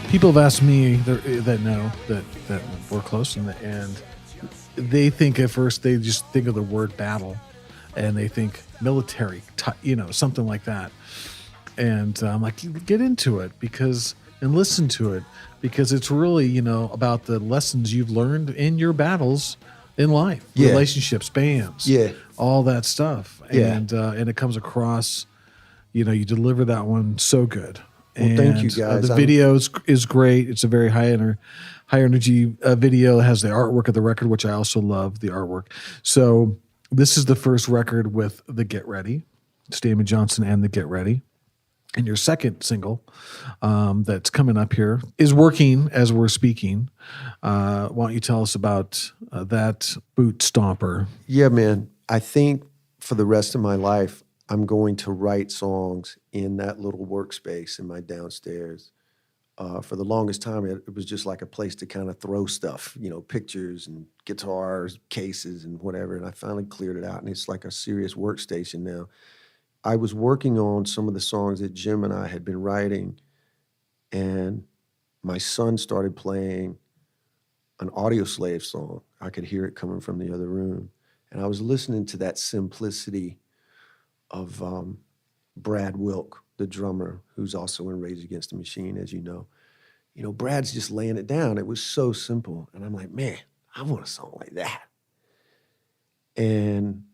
People have asked me that know that we're close, and they think at first they just think of the word battle, and they think military, something like that. And I'm like, get into it and listen to it, because it's really about the lessons you've learned in your battles in life, relationships, bands, all that stuff, and it comes across. You deliver that one so good. Well, thank you, guys. The video is great. It's a very high energy video. It has the artwork of the record, which I also love the artwork. So this is the first record with the Get Ready. It's Damon Johnson and the Get Ready. And your second single that's coming up here is working as we're speaking. Why don't you tell us about that boot stomper? Yeah, man. I think for the rest of my life, I'm going to write songs in that little workspace in my downstairs. For the longest time, it was just like a place to kind of throw stuff, pictures and guitars, cases and whatever. And I finally cleared it out, and it's like a serious workstation now. I was working on some of the songs that Jim and I had been writing, and my son started playing an Audioslave song. I could hear it coming from the other room. And I was listening to that simplicity of Brad Wilk, the drummer, who's also in Rage Against the Machine, as you know. Brad's just laying it down. It was so simple. And I'm like, man, I want a song like that. And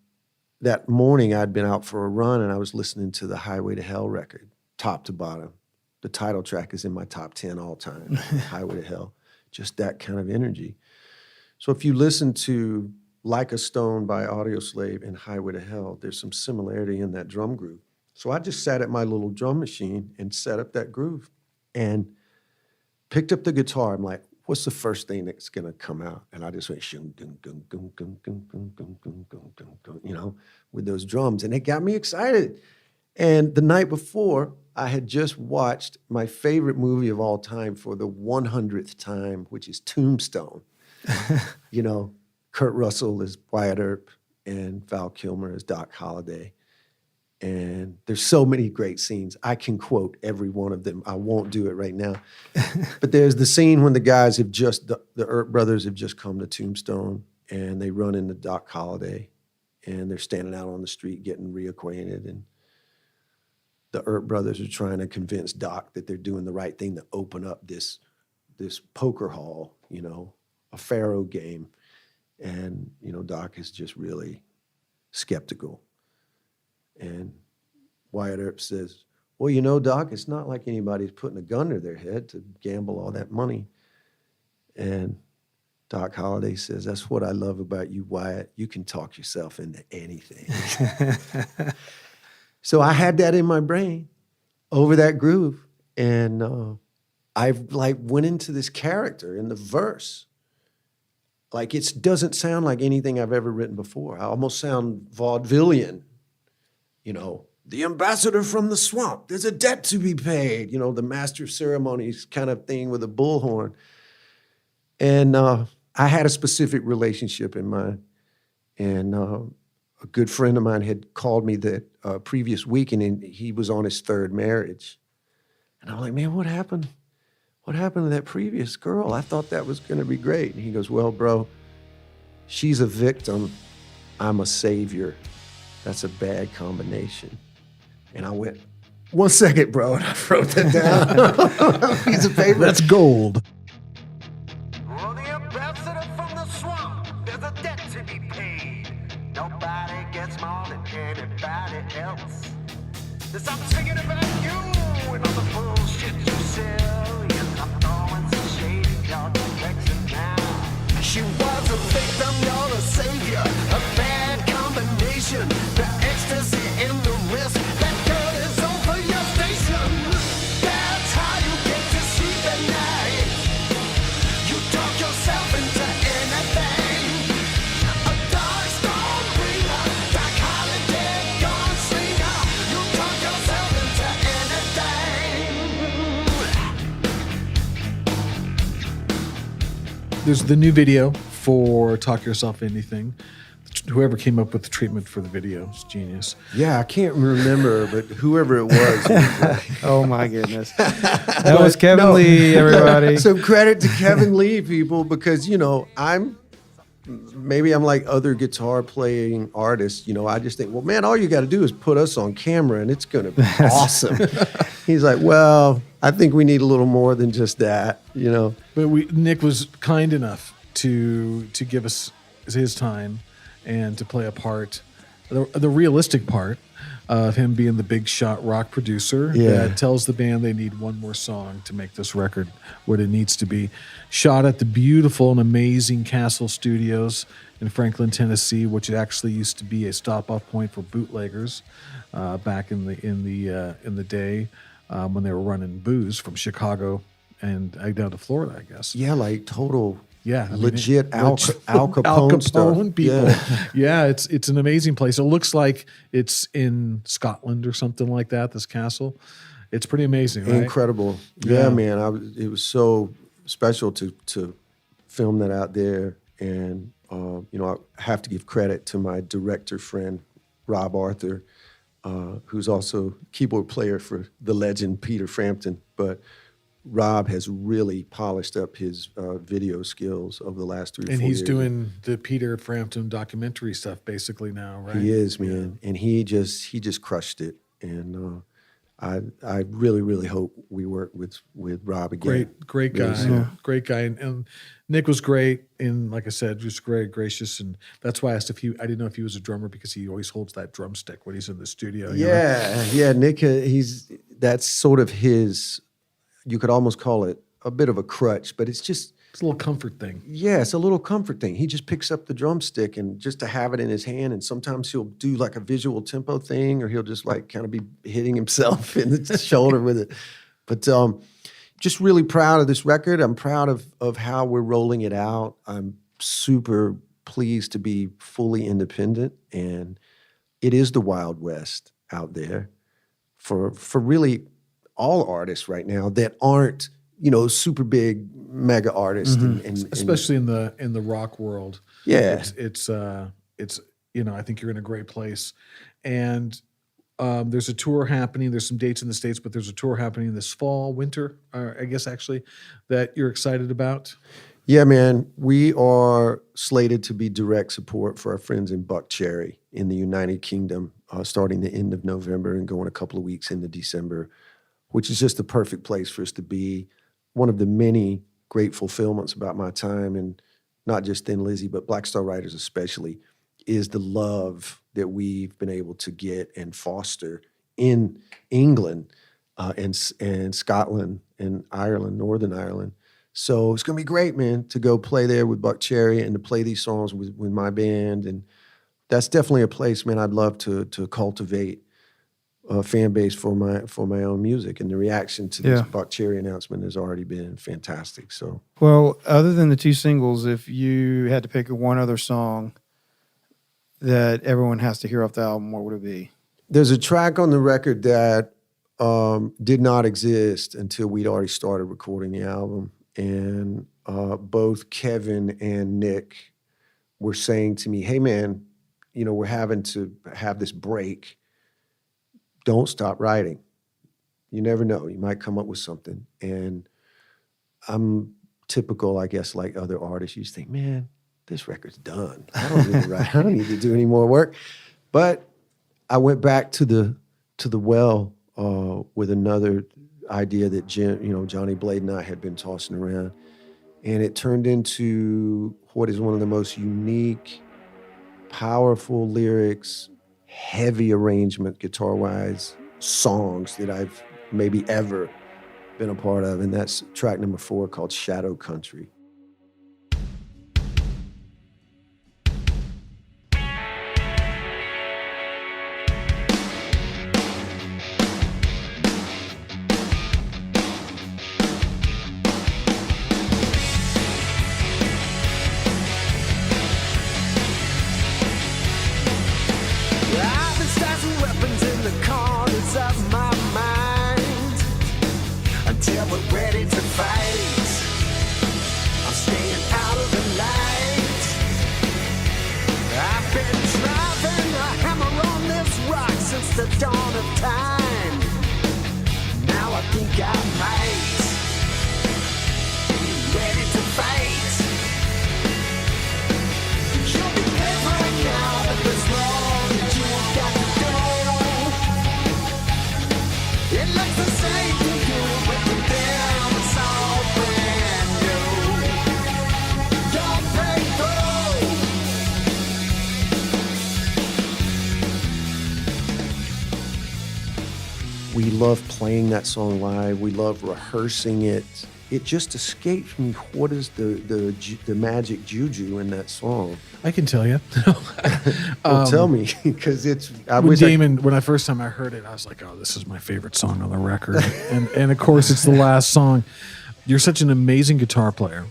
that morning I'd been out for a run, and I was listening to the Highway to Hell record, top to bottom. The title track is in my top 10 all time, Highway to Hell. Just that kind of energy. So if you listen to Like a Stone by Audioslave and Highway to Hell, there's some similarity in that drum groove. So I just sat at my little drum machine and set up that groove and picked up the guitar. I'm like, what's the first thing that's going to come out? And I just went, with those drums. And it got me excited. And the night before, I had just watched my favorite movie of all time for the 100th time, which is Tombstone. Kurt Russell is Wyatt Earp and Val Kilmer is Doc Holliday. And there's so many great scenes. I can quote every one of them. I won't do it right now. But there's the scene when the guys the Earp brothers have just come to Tombstone, and they run into Doc Holliday, and they're standing out on the street getting reacquainted. And the Earp brothers are trying to convince Doc that they're doing the right thing to open up this poker hall, a faro game. And, Doc is just really skeptical. And Wyatt Earp says, well, Doc, it's not like anybody's putting a gun to their head to gamble all that money. And Doc Holliday says, that's what I love about you, Wyatt. You can talk yourself into anything. So I had that in my brain over that groove. And I went into this character in the verse. Like, it doesn't sound like anything I've ever written before. I almost sound vaudevillian. The ambassador from the swamp, there's a debt to be paid. The master of ceremonies kind of thing with a bullhorn. And I had a specific relationship in mind. And a good friend of mine had called me the previous week, and he was on his third marriage. And I'm like, man, what happened? What happened to that previous girl? I thought that was going to be great. And he goes, well, bro, she's a victim. I'm a savior. That's a bad combination. And I went, 1 second, bro. And I wrote that down on a piece of paper. That's gold. Well, the ambassador from the swamp, there's a debt to be paid. Nobody gets more than anybody else. There's something singing about you and all the bullshit you sell. I'm throwing some shade in your direction now. She was a victim, you're a savior. A bad combination. The ecstasy in the wrist. That girl is over your station. That's how you get to sleep at night. You talk yourself into anything. A dark storm bringer. Doc Holliday gunslinger. You talk yourself into anything. There's the new video for Talk Yourself Anything. The whoever came up with the treatment for the video is genius. Yeah, I can't remember, but whoever it was like, Oh my goodness, that was Kevin Lee. Everybody, so credit to Kevin Lee, people, because I'm like other guitar playing artists. I just think, well, man, all you got to do is put us on camera, and it's going to be awesome. He's like, well, I think we need a little more than just that. But Nick was kind enough to give us his time and to play a part, the realistic part of him being the big shot rock producer that tells the band they need one more song to make this record what it needs to be. Shot at the beautiful and amazing Castle Studios in Franklin, Tennessee, which actually used to be a stop-off point for bootleggers back in the day when they were running booze from Chicago and down to Florida, I guess. Yeah, like total. Yeah, legit Al Capone stuff. People. Yeah, it's an amazing place. It looks like it's in Scotland or something like that. This castle, it's pretty amazing, right? Incredible. Yeah, man. It was so special to film that out there, and I have to give credit to my director friend Rob Arthur, who's also keyboard player for the legend Peter Frampton, but. Rob has really polished up his video skills over the last 3 or 4 years. And he's doing the Peter Frampton documentary stuff basically now, right? He is, man. Yeah. And he just crushed it. And I really, really hope we work with Rob again. Great guy. Yeah. Great guy. And Nick was great, and like I said, just very gracious. And that's why I asked I didn't know if he was a drummer, because he always holds that drumstick when he's in the studio. Yeah. Nick, that's sort of his. You could almost call it a bit of a crutch, but it's a little comfort thing. Yeah, it's a little comfort thing. He just picks up the drumstick and just to have it in his hand, and sometimes he'll do like a visual tempo thing, or he'll just like kind of be hitting himself in the shoulder with it. But just really proud of this record. I'm proud of how we're rolling it out. I'm super pleased to be fully independent, and it is the Wild West out there for really all artists right now that aren't, super big mega artists, and especially in the rock world. Yeah, it's I think you're in a great place, and there's a tour happening. There's some dates in the States, but there's a tour happening this fall, winter, I guess actually, that you're excited about. Yeah, man, we are slated to be direct support for our friends in B.T.R.C in the United Kingdom, starting the end of November and going a couple of weeks into December, which is just the perfect place for us to be. One of the many great fulfillments about my time, and not just Thin Lizzy, but Black Star Riders especially, is the love that we've been able to get and foster in England and Scotland and Ireland, Northern Ireland. So it's going to be great, man, to go play there with B.T.R.C and to play these songs with my band. And that's definitely a place, man, I'd love to cultivate a fan base for my own music, and the reaction to this B.T.R.C announcement has already been fantastic. So, well, other than the 2 singles, if you had to pick one other song that everyone has to hear off the album, what would it be? There's a track on the record that did not exist until we'd already started recording the album, and both Kevin and Nick were saying to me, "Hey, man, we're having to have this break. Don't stop writing. You never know. You might come up with something." And I'm typical, I guess, like other artists. You just think, man, this record's done. I don't need to write. I don't need to do any more work. But I went back to the well with another idea that Johnny Blade and I had been tossing around. And it turned into what is one of the most unique, powerful lyrics, heavy arrangement, guitar-wise, songs that I've maybe ever been a part of, and that's track number 4 called Shadow Country. Been driving a hammer on this rock since the dawn of time. Now I think I'm right, ready to fight. You'll be paid for a count of this long that you've got to go. It looks the same to you, but to them it's all brand new. Don't break through. We love playing that song live. We love rehearsing it. It just escapes me. What is the magic juju in that song? I can tell you. Well, tell me, because it's. When I first time I heard it, I was like, "Oh, this is my favorite song on the record," and of course, it's the last song. You're such an amazing guitar player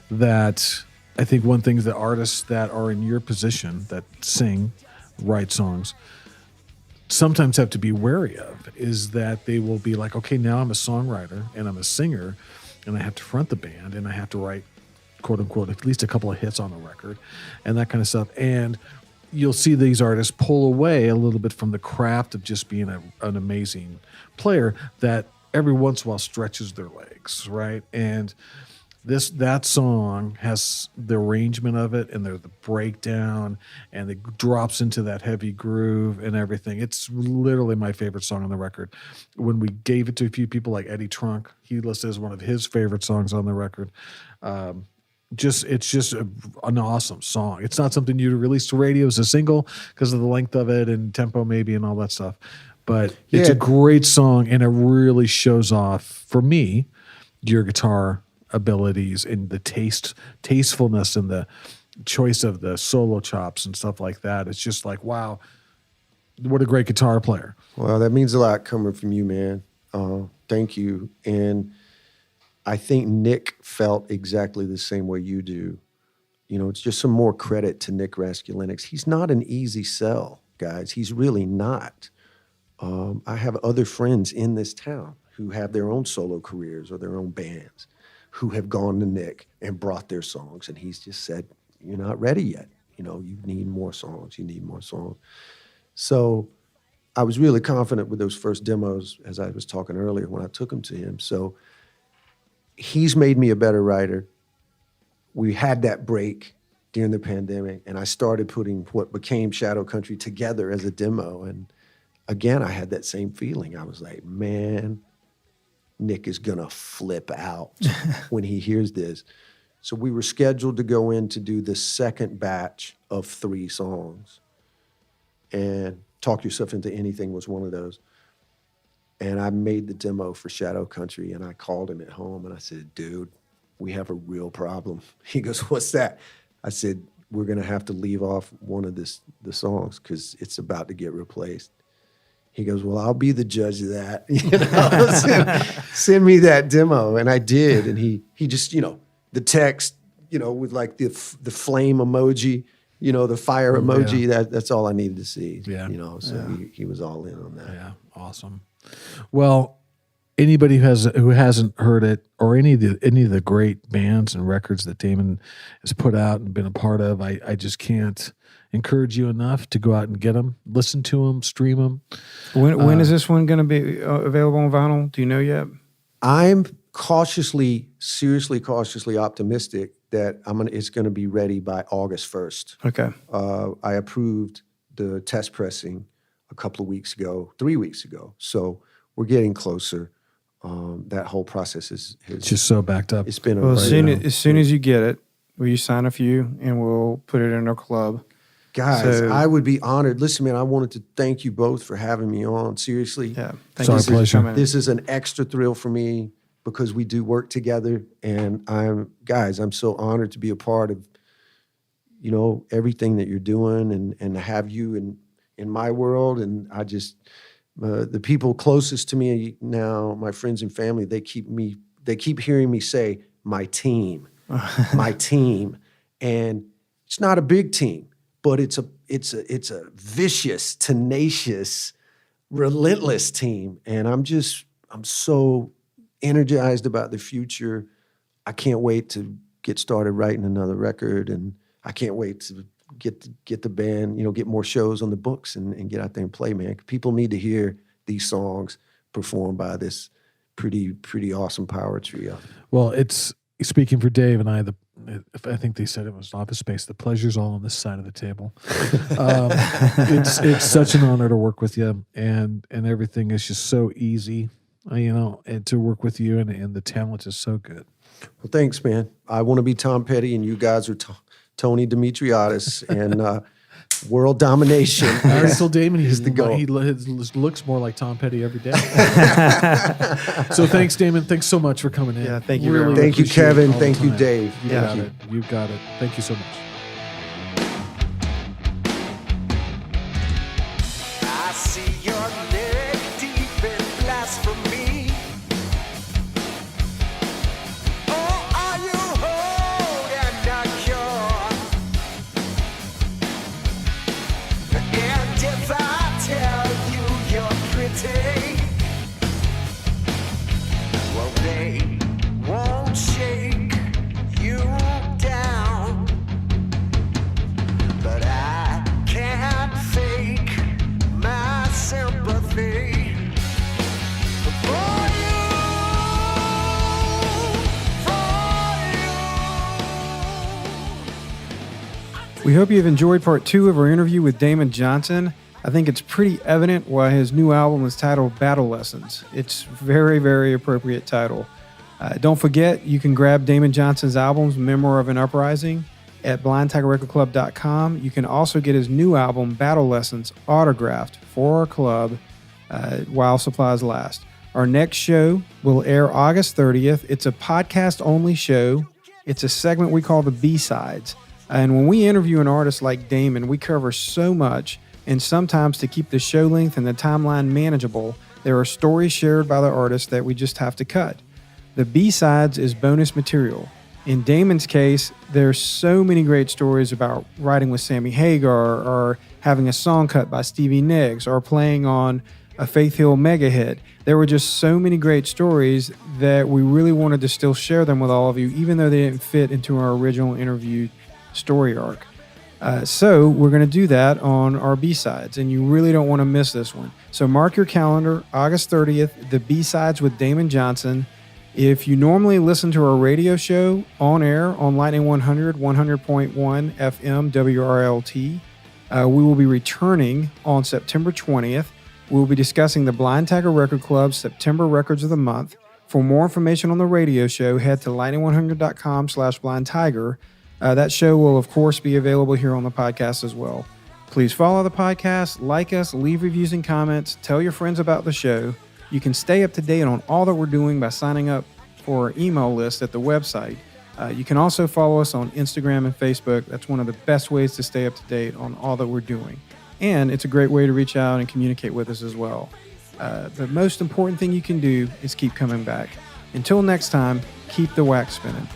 that I think one thing that artists that are in your position that sing, write songs, sometimes have to be wary of is that they will be like, okay, now I'm a songwriter and I'm a singer and I have to front the band and I have to write, quote unquote, at least a couple of hits on the record and that kind of stuff. And you'll see these artists pull away a little bit from the craft of just being an amazing player that every once in a while stretches their legs, right? And that song has the arrangement of it and the breakdown and it drops into that heavy groove and everything. It's literally my favorite song on the record. When we gave it to a few people like Eddie Trunk, he listed as one of his favorite songs on the record. It's just an awesome song. It's not something you release to radio as a single because of the length of it and tempo maybe and all that stuff. But it's a great song and it really shows off, for me, your guitar abilities and the tastefulness and the choice of the solo chops and stuff like that. It's just like, wow, what a great guitar player. Well, that means a lot coming from you, man. Thank you. And I think Nick felt exactly the same way you do. You know, it's just some more credit to Nick Raskulinecz. He's not an easy sell, guys. He's really not. I have other friends in this town who have their own solo careers or their own bands who have gone to Nick and brought their songs. And he's just said, you're not ready yet. You know, you need more songs. You need more songs. So I was really confident with those first demos, as I was talking earlier, when I took them to him. So he's made me a better writer. We had that break during the pandemic, and I started putting what became Shadow Country together as a demo. And again, I had that same feeling. I was like, man, Nick is gonna flip out when he hears this. So we were scheduled to go in to do the second batch of 3 songs. And Talk Yourself Into Anything was one of those. And I made the demo for Shadow Country and I called him at home and I said, dude, we have a real problem. He goes, what's that? I said, we're gonna have to leave off one of the songs because it's about to get replaced. He goes, well, I'll be the judge of that. You know, send me that demo. And I did. And he just, you know, the text, you know, with like the flame emoji, you know, the fire emoji, that's all I needed to see. Yeah. You know, so he was all in on that. Yeah, awesome. Well, anybody who hasn't heard it or any of the great bands and records that Damon has put out and been a part of, I just can't encourage you enough to go out and get them, listen to them, stream them. When is this one going to be available on vinyl? Do you know yet? I'm seriously cautiously optimistic that it's going to be ready by August 1st. Okay. I approved the test pressing a couple of weeks ago, 3 weeks ago. So we're getting closer. That whole process is just so backed up. It's been as soon as you get it, will you sign a few and we'll put it in our club? Guys, I would be honored. Listen, man, I wanted to thank you both for having me on. Seriously. Yeah. It's our pleasure. This is an extra thrill for me because we do work together. And I'm so honored to be a part of, you know, everything that you're doing and to have you in my world. And I just, the people closest to me now, my friends and family, they keep hearing me say, my team, my team. And it's not a big team. But it's a vicious, tenacious, relentless team. And I'm so energized about the future. I can't wait to get started writing another record. And I can't wait to get the band, get more shows on the books and get out there and play, man. People need to hear these songs performed by this pretty awesome power trio. Well, it's speaking for Dave and I. I think they said it was Office Space. The pleasure's all on this side of the table. It's such an honor to work with you, and everything is just so easy, and to work with you, and the talent is so good. Well, thanks, man. I want to be Tom Petty, and you guys are Tony Dimitriadis, and world domination. I told Damon is the goal. He looks more like Tom Petty every day. So thanks, Damon. Thanks so much for coming in. Yeah, thank you very much. Thank you, Kevin. All the Thank you, time. Dave. You got it. You got it. Thank you so much. I see your neck deep in blasphemy. Oh, are you whole and not cured? And if I tell you you're pretty, well, they won't shake you down. But I can't fake my sympathy for you, We hope you've enjoyed part 2 of our interview with Damon Johnson. I think it's pretty evident why his new album is titled Battle Lessons. It's very, very appropriate title. Don't forget, you can grab Damon Johnson's albums, Memoir of an Uprising, at blindtigerrecordclub.com. You can also get his new album, Battle Lessons, autographed for our club while supplies last. Our next show will air August 30th. It's a podcast-only show. It's a segment we call the B-Sides. And when we interview an artist like Damon, we cover so much, and sometimes to keep the show length and the timeline manageable, there are stories shared by the artist that we just have to cut. The B-Sides is bonus material. In Damon's case, there's so many great stories about writing with Sammy Hagar, or having a song cut by Stevie Nicks, or playing on a Faith Hill mega hit. There were just so many great stories that we really wanted to still share them with all of you, even though they didn't fit into our original interview story arc. So we're going to do that on our B-Sides, and you really don't want to miss this one. So mark your calendar, August 30th, the B-Sides with Damon Johnson. If you normally listen to our radio show on air on Lightning 100, 100.1 FM WRLT, we will be returning on September 20th. We will be discussing the Blind Tiger Record Club's September Records of the Month. For more information on the radio show, head to lightning100.com/blindtiger. That show will, of course, be available here on the podcast as well. Please follow the podcast, like us, leave reviews and comments, tell your friends about the show. You can stay up to date on all that we're doing by signing up for our email list at the website. You can also follow us on Instagram and Facebook. That's one of the best ways to stay up to date on all that we're doing. And it's a great way to reach out and communicate with us as well. The most important thing you can do is keep coming back. Until next time, keep the wax spinning.